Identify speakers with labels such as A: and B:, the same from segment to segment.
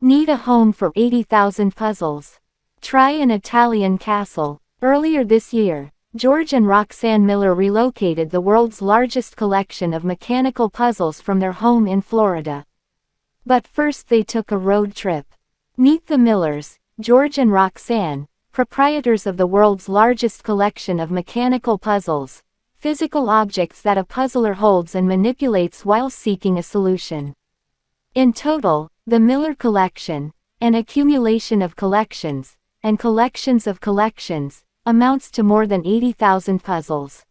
A: Need a home for 80,000 puzzles? Try an Italian castle. Earlier this year, George and Roxanne Miller relocated the world's largest collection of mechanical puzzles from their home in Florida. But first they took a road trip. Meet the Millers, George and Roxanne, proprietors of the world's largest collection of mechanical puzzles, physical objects that a puzzler holds and manipulates while seeking a solution. In total, the Miller collection, an accumulation of collections, and collections of collections, amounts to more than 80,000 puzzles.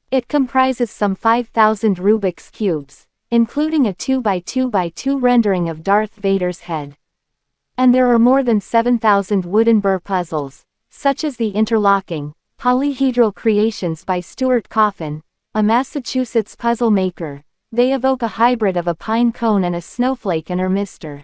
A: It comprises some 5,000 Rubik's Cubes, including a 2x2x2 rendering of Darth Vader's head. And there are more than 7,000 wooden burr puzzles, such as the interlocking, polyhedral creations by Stuart Coffin, a Massachusetts puzzle maker. They evoke a hybrid of a pine cone and a snowflake and are Mr.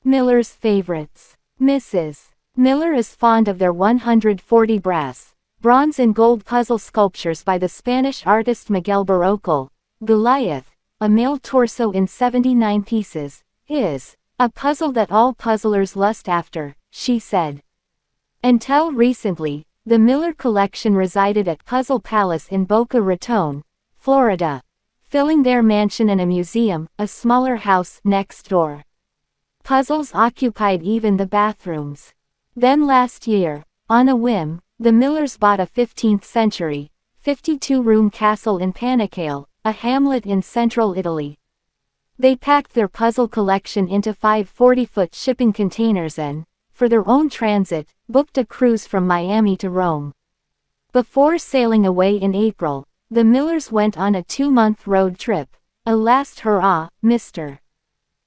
A: Miller's favorites. Mrs. Miller is fond of their 140 brass, bronze and gold puzzle sculptures by the Spanish artist Miguel Barrocal. Goliath, a male torso in 79 pieces, is a puzzle that all puzzlers lust after, she said. Until recently, the Miller collection resided at Puzzle Palace in Boca Raton, Florida, filling their mansion and a museum, a smaller house, next door. Puzzles occupied even the bathrooms. Then last year, on a whim, the Millers bought a 15th-century, 52-room castle in Panicale, a hamlet in central Italy. They packed their puzzle collection into 5 40-foot shipping containers and, for their own transit, booked a cruise from Miami to Rome. Before sailing away in April, the Millers went on a 2-month road trip, a last hurrah, Mr.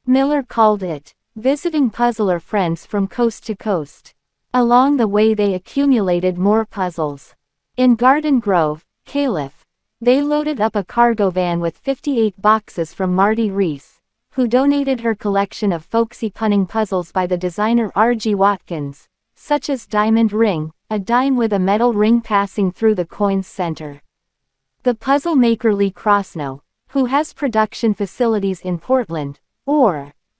A: Miller called it, visiting puzzler friends from coast to coast. Along the way they accumulated more puzzles. In Garden Grove, Calif., they loaded up a cargo van with 58 boxes from Marty Reese, who donated her collection of folksy punning puzzles by the designer R.G. Watkins, such as Diamond Ring, a dime with a metal ring passing through the coin's center. The puzzle maker Lee Krosno, who has production facilities in Portland,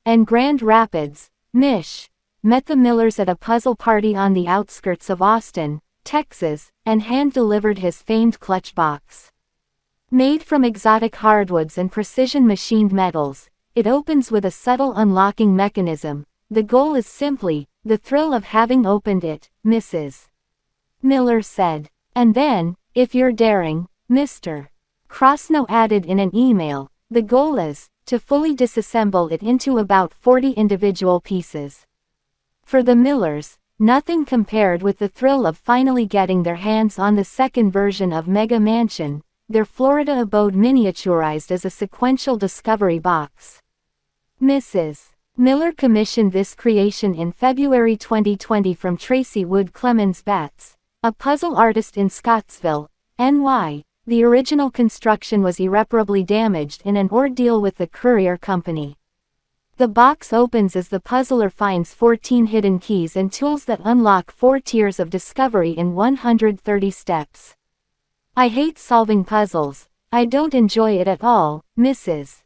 A: and Grand Rapids, Mich., met the Millers at a puzzle party on the outskirts of Austin, Texas, and hand-delivered his famed clutch box. Made from exotic hardwoods and precision-machined metals, it opens with a subtle unlocking mechanism. The goal is simply the thrill of having opened it, Mrs. Miller said. And then, if you're daring, Mr. Krosno added in an email, the goal is to fully disassemble it into about 40 individual pieces. For the Millers, nothing compared with the thrill of finally getting their hands on the second version of Mega Mansion, their Florida abode miniaturized as a sequential discovery box. Mrs. Miller commissioned this creation in February 2020 from Tracy Wood Clemens Batts, a puzzle artist in Scottsville, NY. The original construction was irreparably damaged in an ordeal with the courier company. The box opens as the puzzler finds 14 hidden keys and tools that unlock 4 tiers of discovery in 130 steps. I hate solving puzzles. I don't enjoy it at all, Mrs.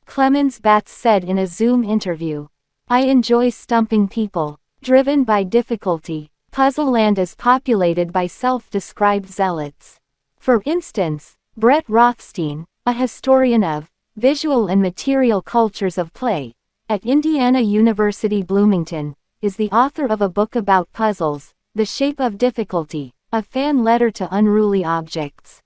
A: Clemens Batts said in a Zoom interview. I enjoy stumping people. Driven by difficulty, Puzzleland is populated by self-described zealots. For instance, Brett Rothstein, a historian of visual and material cultures of play, at Indiana University Bloomington, is the author of a book about puzzles, The Shape of Difficulty, a fan letter to unruly objects.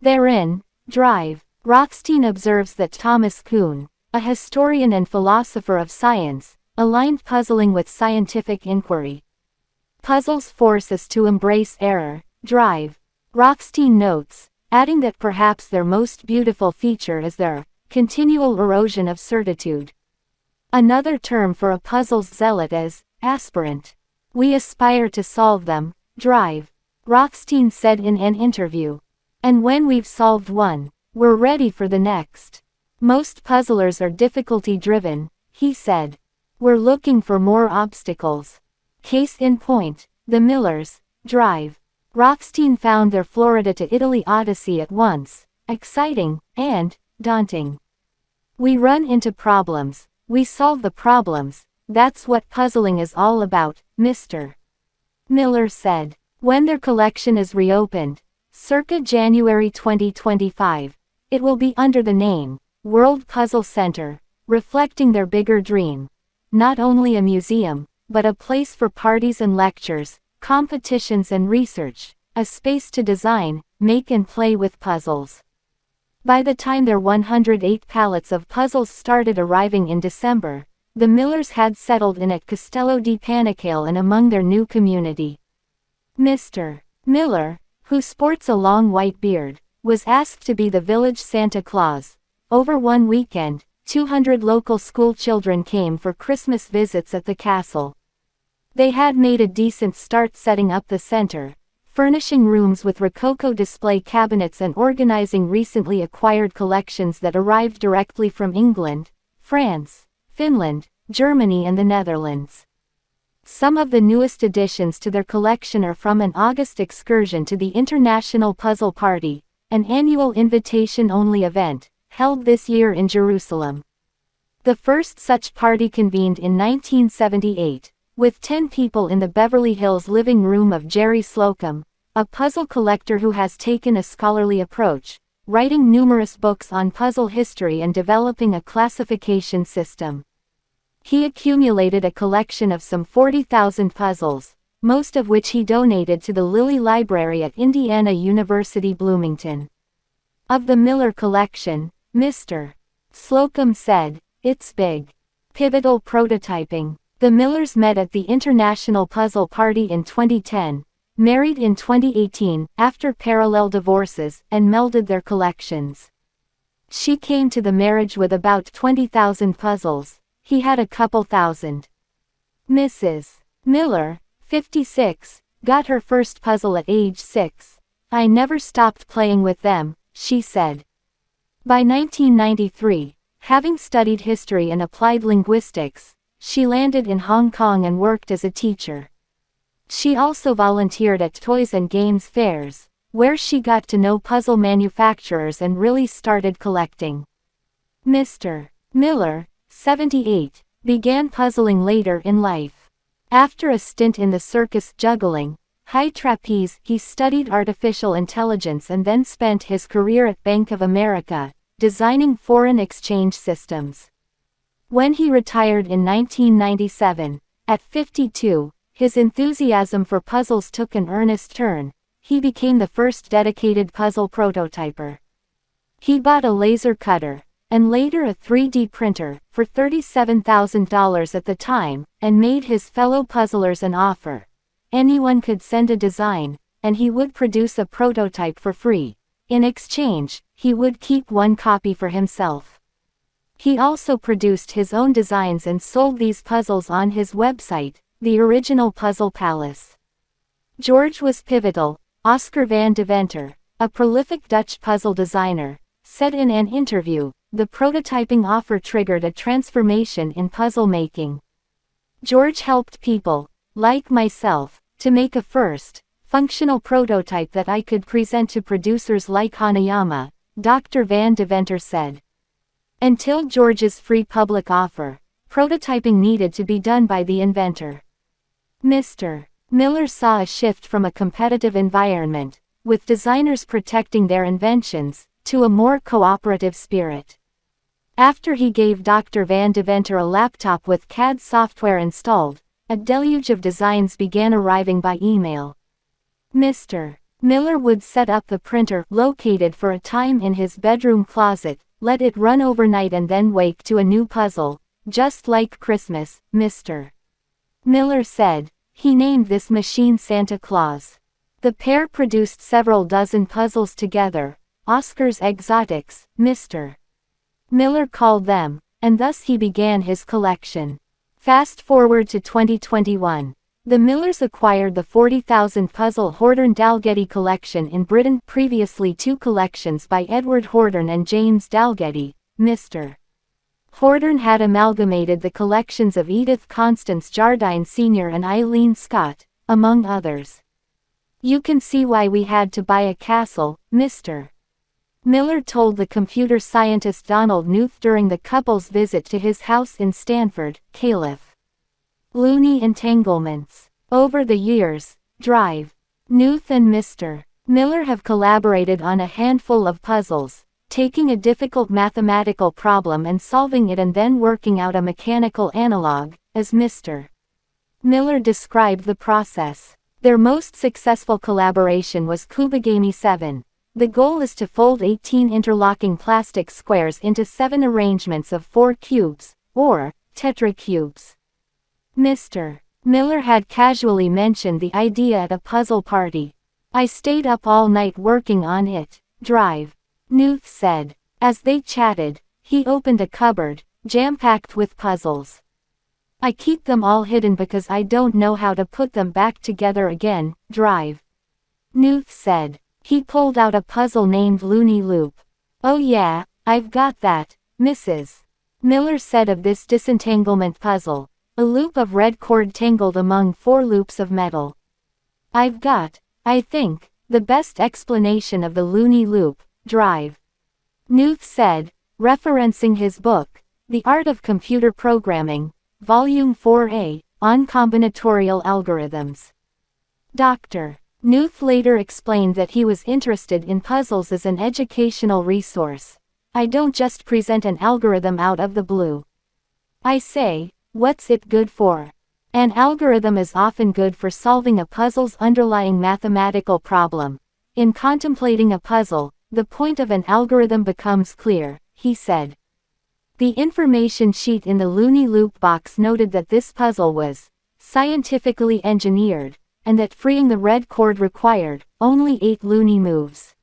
A: Therein, Drive, Rothstein observes that Thomas Kuhn, a historian and philosopher of science, aligned puzzling with scientific inquiry. Puzzles force us to embrace error, Drive, Rothstein notes, adding that perhaps their most beautiful feature is their continual erosion of certitude. Another term for a puzzle's zealot is aspirant. We aspire to solve them, Drive, Rothstein said in an interview. And when we've solved one, we're ready for the next. Most puzzlers are difficulty-driven, he said. We're looking for more obstacles. Case in point, the Millers, Drive. Rothstein found their Florida to Italy odyssey at once exciting and daunting. We run into problems, we solve the problems, That's what puzzling is all about, Mr. Miller said. When their collection is reopened, circa January 2025, it will be under the name, World Puzzle Center, reflecting their bigger dream. Not only a museum, but a place for parties and lectures, competitions and research, a space to design, make and play with puzzles. By the time their 108 pallets of puzzles started arriving in December, the Millers had settled in at Castello di Panicale and among their new community. Mr. Miller, who sports a long white beard, was asked to be the village Santa Claus. Over one weekend, 200 local school children came for Christmas visits at the castle. They had made a decent start setting up the center, furnishing rooms with Rococo display cabinets and organizing recently acquired collections that arrived directly from England, France, Finland, Germany and the Netherlands. Some of the newest additions to their collection are from an August excursion to the International Puzzle Party, an annual invitation-only event, held this year in Jerusalem. The first such party convened in 1978, with 10 people in the Beverly Hills living room of Jerry Slocum, a puzzle collector who has taken a scholarly approach, writing numerous books on puzzle history and developing a classification system. He accumulated a collection of some 40,000 puzzles, most of which he donated to the Lilly Library at Indiana University Bloomington. Of the Miller collection, Mr. Slocum said, "It's big. Pivotal prototyping." The Millers met at the International Puzzle Party in 2010, married in 2018 after parallel divorces, and melded their collections. She came to the marriage with about 20,000 puzzles. He had a couple thousand. Mrs. Miller, 56, got her first puzzle at age 6. "I never stopped playing with them," she said. By 1993, having studied history and applied linguistics, she landed in Hong Kong and worked as a teacher. She also volunteered at toys and games fairs, where she got to know puzzle manufacturers and really started collecting. Mr. Miller, 78, began puzzling later in life. After a stint in the circus juggling, high trapeze, he studied artificial intelligence and then spent his career at Bank of America, designing foreign exchange systems. When he retired in 1997, at 52, his enthusiasm for puzzles took an earnest turn. He became the first dedicated puzzle prototyper. He bought a laser cutter, and later a 3D printer, for $37,000 at the time, and made his fellow puzzlers an offer. Anyone could send a design, and he would produce a prototype for free. In exchange, he would keep one copy for himself. He also produced his own designs and sold these puzzles on his website, The Original Puzzle Palace. George was pivotal. Oscar van Deventer, a prolific Dutch puzzle designer, said in an interview, "The prototyping offer triggered a transformation in puzzle making. George helped people, like myself, to make a first, functional prototype that I could present to producers like Hanayama," Dr. van Deventer said. Until George's free public offer, prototyping needed to be done by the inventor. Mr. Miller saw a shift from a competitive environment, with designers protecting their inventions, to a more cooperative spirit. After he gave Dr. van Deventer a laptop with CAD software installed, a deluge of designs began arriving by email. Mr. Miller would set up the printer, located for a time in his bedroom closet, let it run overnight and then wake to a new puzzle, just like Christmas, Mr. Miller said. He named this machine Santa Claus. The pair produced several dozen puzzles together, Oscar's Exotics, Mr. Miller called them, and thus he began his collection. Fast forward to 2021. The Millers acquired the 40,000 puzzle Hordern Dalgetty collection in Britain, previously two collections by Edward Hordern and James Dalgetty. Mr. Hordern had amalgamated the collections of Edith Constance Jardine Sr. and Eileen Scott, among others. "You can see why we had to buy a castle," Mr. Miller told the computer scientist Donald Knuth during the couple's visit to his house in Stanford, Calif. Looney entanglements. Over the years, Drive, Knuth and Mr. Miller have collaborated on a handful of puzzles, taking a difficult mathematical problem and solving it and then working out a mechanical analog, as Mr. Miller described the process. Their most successful collaboration was Kubigami 7. The goal is to fold 18 interlocking plastic squares into 7 arrangements of 4 cubes, or tetracubes. Mr. Miller had casually mentioned the idea at a puzzle party. "I stayed up all night working on it," Drive, Knuth said. As they chatted, he opened a cupboard, jam-packed with puzzles. "I keep them all hidden because I don't know how to put them back together again," Drive, Knuth said. He pulled out a puzzle named Looney Loop. "Oh yeah, I've got that, Mrs. Miller said of this disentanglement puzzle. A loop of red cord tangled among 4 loops of metal. I've got, I think, the best explanation of the Looney Loop," Drive, Knuth said, referencing his book, The Art of Computer Programming, Volume 4A, on combinatorial algorithms. Dr. Knuth later explained that he was interested in puzzles as an educational resource. "I don't just present an algorithm out of the blue. I say, what's it good for? An algorithm is often good for solving a puzzle's underlying mathematical problem. In contemplating a puzzle, the point of an algorithm becomes clear," he said. The information sheet in the Looney Loop box noted that this puzzle was scientifically engineered, and that freeing the red cord required only 8 Looney moves.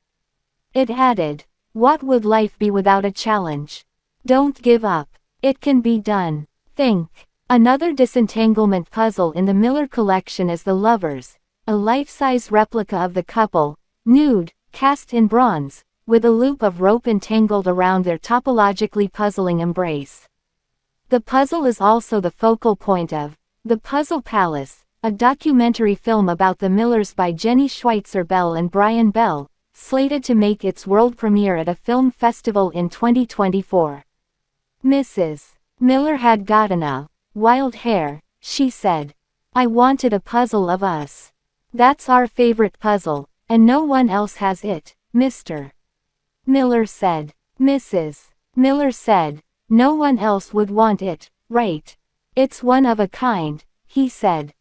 A: It added, "What would life be without a challenge? Don't give up. It can be done. Think." Another disentanglement puzzle in the Miller collection is The Lovers, a life-size replica of the couple, nude, cast in bronze, with a loop of rope entangled around their topologically puzzling embrace. The puzzle is also the focal point of The Puzzle Palace, a documentary film about the Millers by Jenny Schweitzer Bell and Brian Bell, slated to make its world premiere at a film festival in 2024. Mrs. Miller had gotten a wild hair, she said. "I wanted a puzzle of us. That's our favorite puzzle, and no one else has it," Mr. Miller said. Mrs. Miller said, "No one else would want it, right? It's one of a kind," he said.